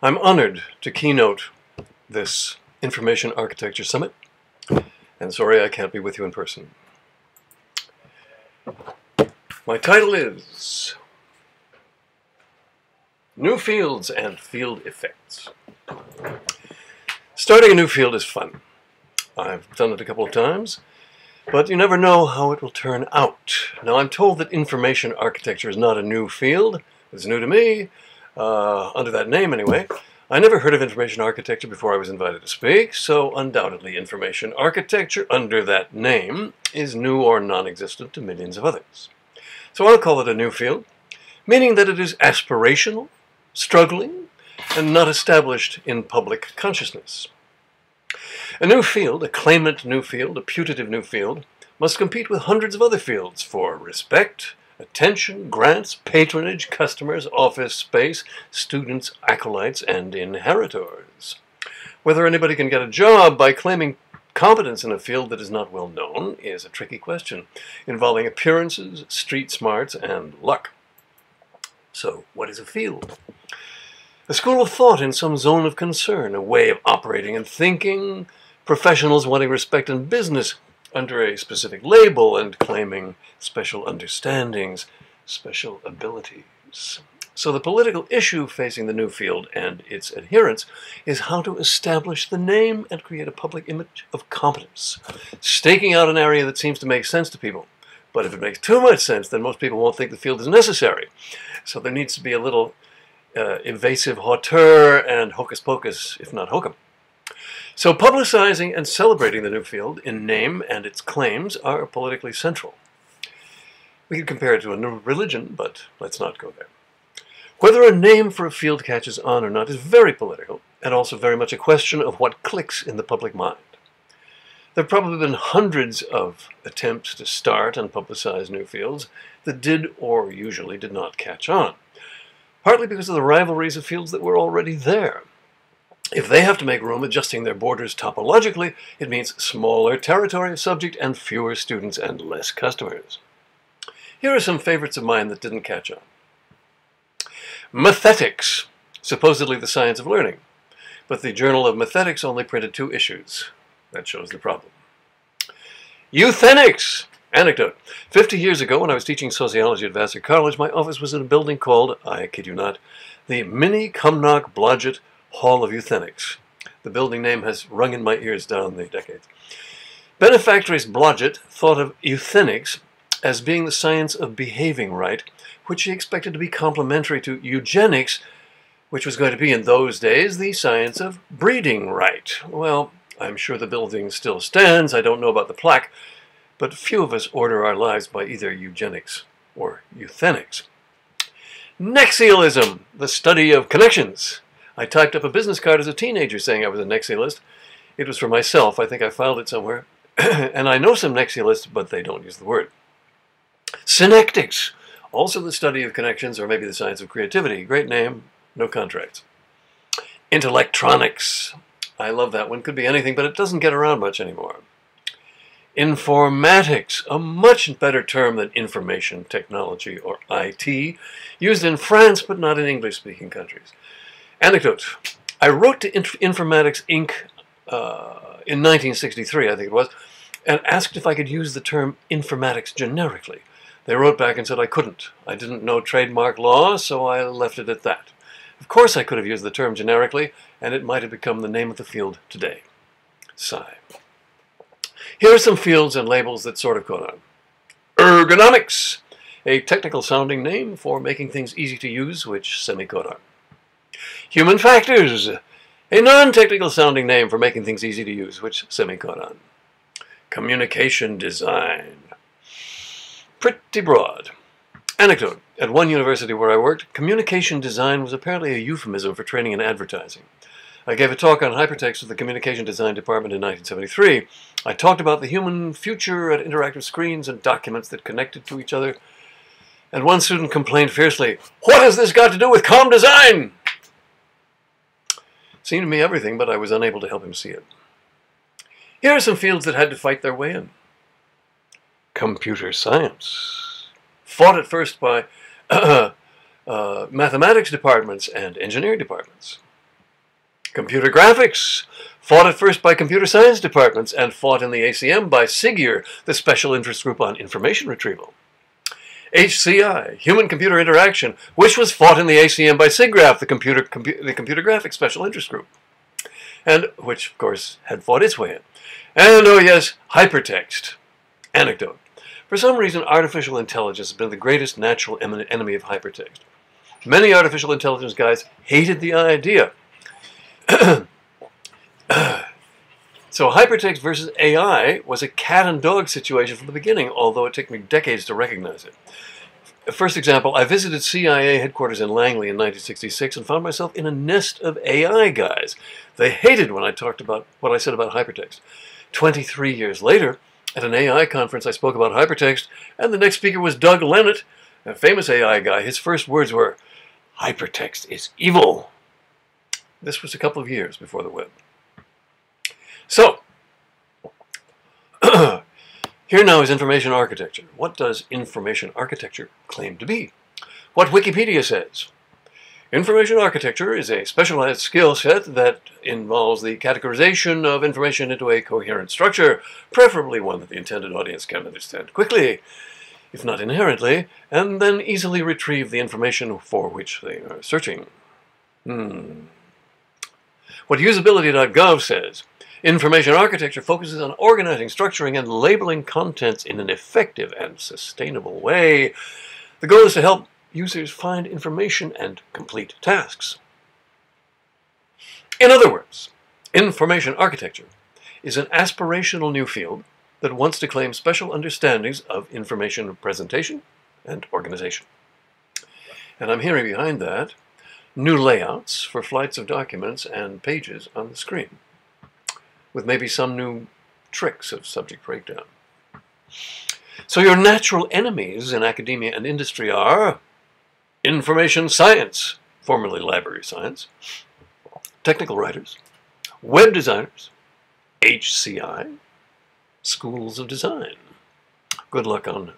I'm honored to keynote this Information Architecture Summit, and sorry I can't be with you in person. My title is New Fields and Field Effects. Starting a new field is fun. I've done it a couple of times, but you never know how it will turn out. Now, I'm told that information architecture is not a new field. It's new to me, under that name anyway. I never heard of information architecture before I was invited to speak, so undoubtedly information architecture under that name is new or non-existent to millions of others. So I'll call it a new field, meaning that it is aspirational, struggling, and not established in public consciousness. A new field, a claimant new field, a putative new field, must compete with hundreds of other fields for respect, attention, grants, patronage, customers, office space, students, acolytes, and inheritors. Whether anybody can get a job by claiming competence in a field that is not well known is a tricky question, involving appearances, street smarts, and luck. So, what is a field? A school of thought in some zone of concern, a way of operating and thinking, professionals wanting respect in business under a specific label and claiming special understandings, special abilities. So the political issue facing the new field and its adherents is how to establish the name and create a public image of competence, staking out an area that seems to make sense to people. But if it makes too much sense, then most people won't think the field is necessary. So there needs to be a little evasive hauteur and hocus pocus, if not hokum. So publicizing and celebrating the new field in name and its claims are politically central. We could compare it to a new religion, but let's not go there. Whether a name for a field catches on or not is very political, and also very much a question of what clicks in the public mind. There have probably been hundreds of attempts to start and publicize new fields that did or usually did not catch on, partly because of the rivalries of fields that were already there. If they have to make room adjusting their borders topologically, it means smaller territory of subject and fewer students and less customers. Here are some favorites of mine that didn't catch on. Mathetics, supposedly the science of learning, but the Journal of Mathetics only printed 2 issues. That shows the problem. Euthenics! Anecdote. 50 years ago, when I was teaching sociology at Vassar College, my office was in a building called, I kid you not, the Minnie Cumnock Blodgett Hall of Euthenics. The building name has rung in my ears down the decades. Benefactress Blodgett thought of euthenics as being the science of behaving right, which she expected to be complementary to eugenics, which was going to be in those days the science of breeding right. Well, I'm sure the building still stands. I don't know about the plaque, but few of us order our lives by either eugenics or euthenics. Nexialism, the study of connections. I typed up a business card as a teenager saying I was a nexialist. It was for myself. I think I filed it somewhere. And I know some nexialists, but they don't use the word. Synectics, also the study of connections, or maybe the science of creativity. Great name, no contracts. Intellectronics. I love that one. Could be anything, but it doesn't get around much anymore. Informatics, a much better term than information technology or IT, used in France but not in English-speaking countries. Anecdote. I wrote to Informatics Inc. In 1963, I think it was, and asked if I could use the term informatics generically. They wrote back and said I couldn't. I didn't know trademark law, so I left it at that. Of course I could have used the term generically, and it might have become the name of the field today. Sigh. Here are some fields and labels that sort of caught on. Ergonomics, a technical sounding name for making things easy to use, which semi-caught on. Human factors, a non-technical sounding name for making things easy to use, which semi-caught on. Communication design, pretty broad. Anecdote. At one university where I worked, communication design was apparently a euphemism for training in advertising. I gave a talk on hypertext to the communication design department in 1973. I talked about the human future at interactive screens and documents that connected to each other. And one student complained fiercely, "What has this got to do with comm design?" Seemed to me everything, but I was unable to help him see it. Here are some fields that had to fight their way in. Computer science. Fought at first by mathematics departments and engineering departments. Computer graphics, fought at first by computer science departments and fought in the ACM by SIGIR, the Special Interest Group on Information Retrieval. HCI, human-computer interaction, which was fought in the ACM by SIGGRAPH, the computer graphics Special Interest Group, and which, of course, had fought its way in. And, oh yes, hypertext. Anecdote. For some reason, artificial intelligence has been the greatest natural enemy of hypertext. Many artificial intelligence guys hated the idea. So hypertext versus AI was a cat and dog situation from the beginning, although it took me decades to recognize it. First example, I visited CIA headquarters in Langley in 1966 and found myself in a nest of AI guys. They hated when I talked about what I said about hypertext. 23 years later, at an AI conference, I spoke about hypertext, and the next speaker was Doug Lennett, a famous AI guy. His first words were, "Hypertext is evil." This was a couple of years before the web. So, here now is information architecture. What does information architecture claim to be? What Wikipedia says. Information architecture is a specialized skill set that involves the categorization of information into a coherent structure, preferably one that the intended audience can understand quickly, if not inherently, and then easily retrieve the information for which they are searching. What usability.gov says. Information architecture focuses on organizing, structuring, and labeling contents in an effective and sustainable way. The goal is to help users find information and complete tasks. In other words, information architecture is an aspirational new field that wants to claim special understandings of information presentation and organization. And I'm hearing behind that new layouts for flights of documents and pages on the screen, with maybe some new tricks of subject breakdown. So your natural enemies in academia and industry are information science, formerly library science, technical writers, web designers, HCI, schools of design. Good luck on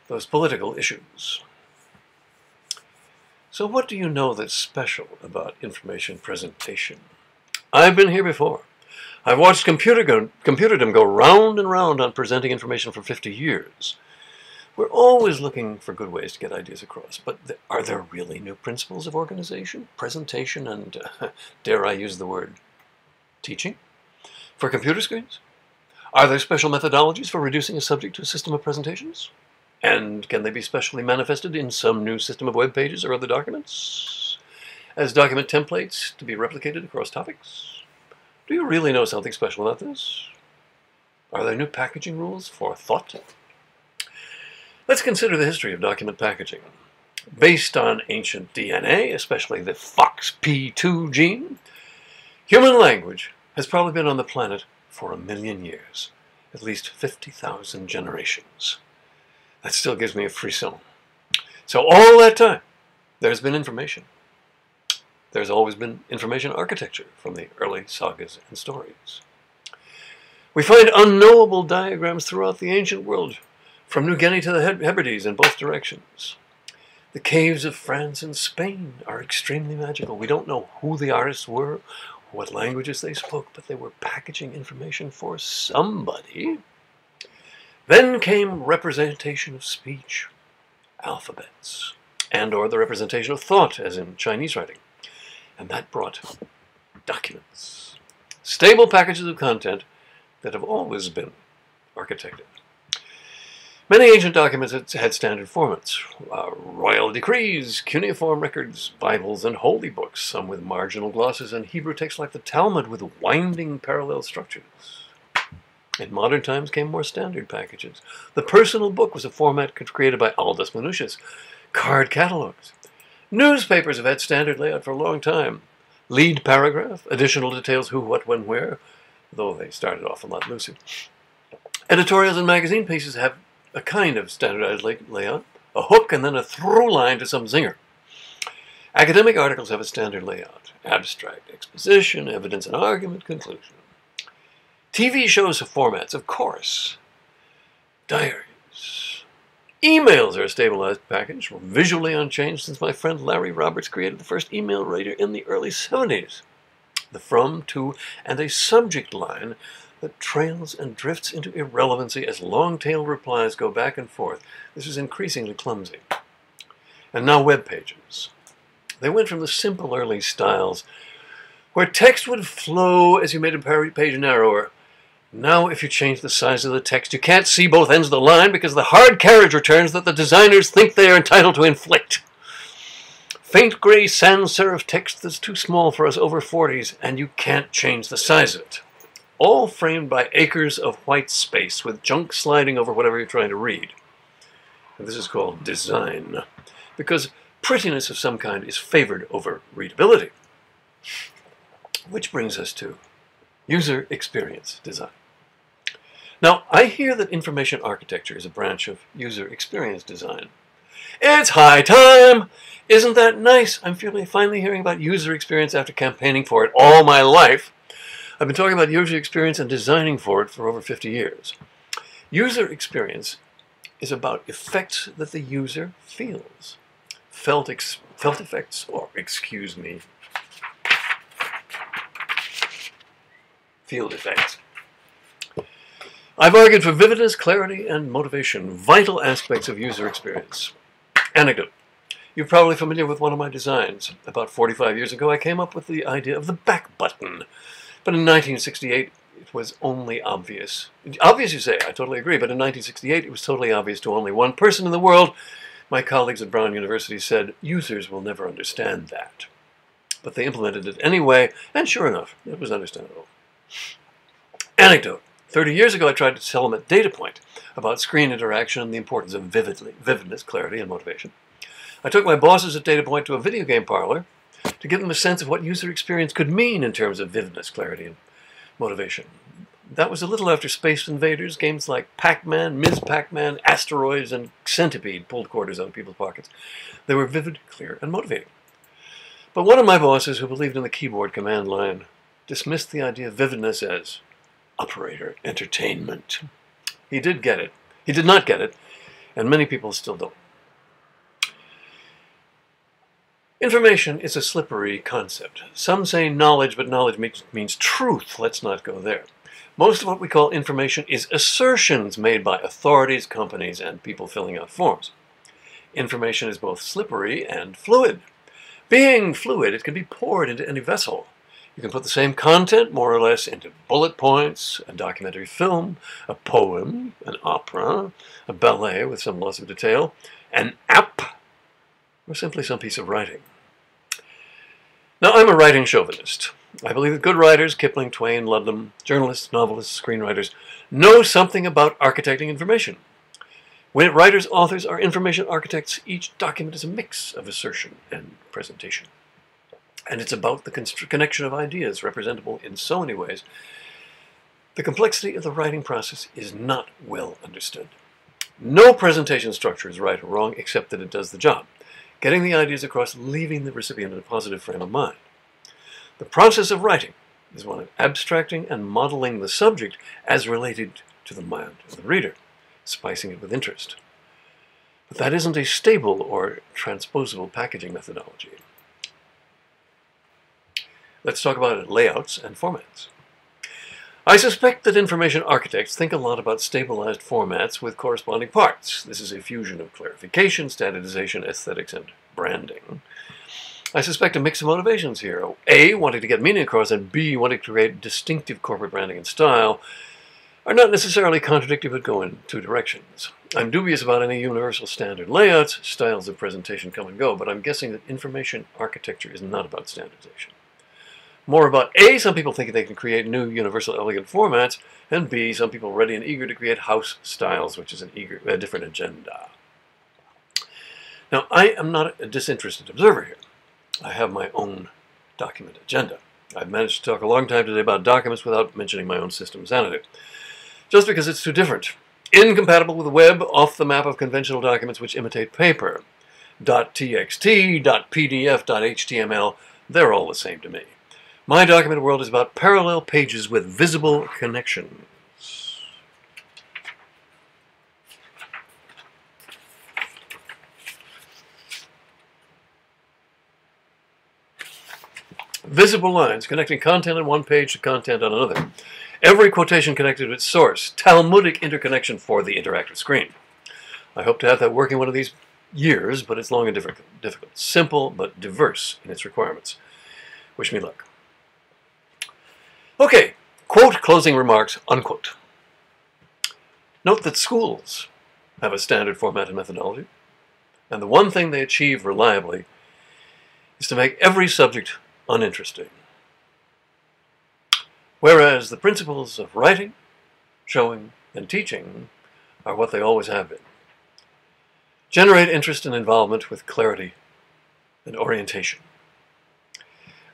those political issues. So what do you know that's special about information presentation? I've been here before. I've watched computerdom go round and round on presenting information for 50 years. We're always looking for good ways to get ideas across, but are there really new principles of organization, presentation, and, dare I use the word, teaching for computer screens? Are there special methodologies for reducing a subject to a system of presentations? And can they be specially manifested in some new system of web pages or other documents as document templates to be replicated across topics? Do you really know something special about this? Are there new packaging rules for thought? Let's consider the history of document packaging. Based on ancient DNA, especially the FOXP2 gene, human language has probably been on the planet for 1 million years, at least 50,000 generations. That still gives me a frisson. So all that time, there's been information. There's always been information architecture from the early sagas and stories. We find unknowable diagrams throughout the ancient world, from New Guinea to the Hebrides in both directions. The caves of France and Spain are extremely magical. We don't know who the artists were, what languages they spoke, but they were packaging information for somebody. Then came representation of speech, alphabets, and or the representation of thought, as in Chinese writing. And that brought documents, stable packages of content that have always been architected. Many ancient documents had standard formats, royal decrees, cuneiform records, Bibles, and holy books, some with marginal glosses, and Hebrew texts like the Talmud with winding parallel structures. In modern times came more standard packages. The personal book was a format created by Aldous Manutius. Card catalogs. Newspapers have had standard layout for a long time. Lead paragraph, additional details who, what, when, where, though they started off a lot looser. Editorials and magazine pieces have a kind of standardized layout, a hook and then a through line to some zinger. Academic articles have a standard layout, abstract, exposition, evidence and argument, conclusion. TV shows have formats, of course. Diaries. Emails are a stabilized package, visually unchanged since my friend Larry Roberts created the first email reader in the early 70s. the from, to, and a subject line that trails and drifts into irrelevancy as long-tail replies go back and forth. This is increasingly clumsy. And now web pages. They went from the simple early styles where text would flow as you made a page narrower. Now if you change the size of the text, you can't see both ends of the line because of the hard carriage returns that the designers think they are entitled to inflict. Faint gray sans serif text that's too small for us over 40s, and you can't change the size of it. All framed by acres of white space with junk sliding over whatever you're trying to read. And this is called design, because prettiness of some kind is favored over readability. Which brings us to user experience design. Now, I hear that information architecture is a branch of user experience design. It's high time! Isn't that nice? I'm finally hearing about user experience after campaigning for it all my life. I've been talking about user experience and designing for it for over 50 years. User experience is about effects that the user feels. Felt effects, or excuse me, field effects. I've argued for vividness, clarity, and motivation, vital aspects of user experience. Anecdote. You're probably familiar with one of my designs. About 45 years ago, I came up with the idea of the back button. But in 1968, it was only obvious. Obvious, you say, I totally agree, but in 1968, it was totally obvious to only one person in the world. My colleagues at Brown University said, users will never understand that. But they implemented it anyway, and sure enough, it was understandable. Anecdote. 30 years ago, I tried to tell them at Data Point about screen interaction and the importance of vividness, clarity, and motivation. I took my bosses at Data Point to a video game parlor to give them a sense of what user experience could mean in terms of vividness, clarity, and motivation. That was a little after Space Invaders, games like Pac-Man, Ms. Pac-Man, Asteroids, and Centipede pulled quarters out of people's pockets. They were vivid, clear, and motivating. But one of my bosses, who believed in the keyboard command line, dismissed the idea of vividness as operator entertainment. He did get it. He did not get it, and many people still don't. Information is a slippery concept. Some say knowledge, but knowledge means truth. Let's not go there. Most of what we call information is assertions made by authorities, companies, and people filling out forms. Information is both slippery and fluid. Being fluid, it can be poured into any vessel. You can put the same content, more or less, into bullet points, a documentary film, a poem, an opera, a ballet with some loss of detail, an app, or simply some piece of writing. Now, I'm a writing chauvinist. I believe that good writers, Kipling, Twain, Ludlum, journalists, novelists, screenwriters, know something about architecting information. When writers, authors are information architects, each document is a mix of assertion and presentation. And it's about the connection of ideas, representable in so many ways. The complexity of the writing process is not well understood. No presentation structure is right or wrong, except that it does the job. Getting the ideas across, leaving the recipient in a positive frame of mind. The process of writing is one of abstracting and modeling the subject as related to the mind of the reader, spicing it with interest. But that isn't a stable or transposable packaging methodology. Let's talk about layouts and formats. I suspect that information architects think a lot about stabilized formats with corresponding parts. This is a fusion of clarification, standardization, aesthetics, and branding. I suspect a mix of motivations here. A, wanting to get meaning across, and B, wanting to create distinctive corporate branding and style are not necessarily contradictory but go in two directions. I'm dubious about any universal standard layouts. Styles of presentation come and go, but I'm guessing that information architecture is not about standardization. More about A, some people think they can create new universal elegant formats, and B, some people ready and eager to create house styles, which is a different agenda. Now, I am not a disinterested observer here. I have my own document agenda. I've managed to talk a long time today about documents without mentioning my own system sanity. Just because it's too different. Incompatible with the web, off the map of conventional documents which imitate paper. .txt, .pdf, .html, they're all the same to me. My document world is about parallel pages with visible connections. Visible lines connecting content on one page to content on another. Every quotation connected to its source. Talmudic interconnection for the interactive screen. I hope to have that working one of these years, but it's long and difficult. Simple, but diverse in its requirements. Wish me luck. Okay, quote closing remarks, unquote. Note that schools have a standard format and methodology, and the one thing they achieve reliably is to make every subject uninteresting. Whereas the principles of writing, showing, and teaching are what they always have been. Generate interest and involvement with clarity and orientation.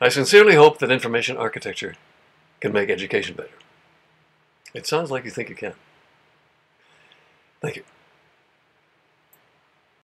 I sincerely hope that information architecture can make education better. It sounds like you think it can. Thank you.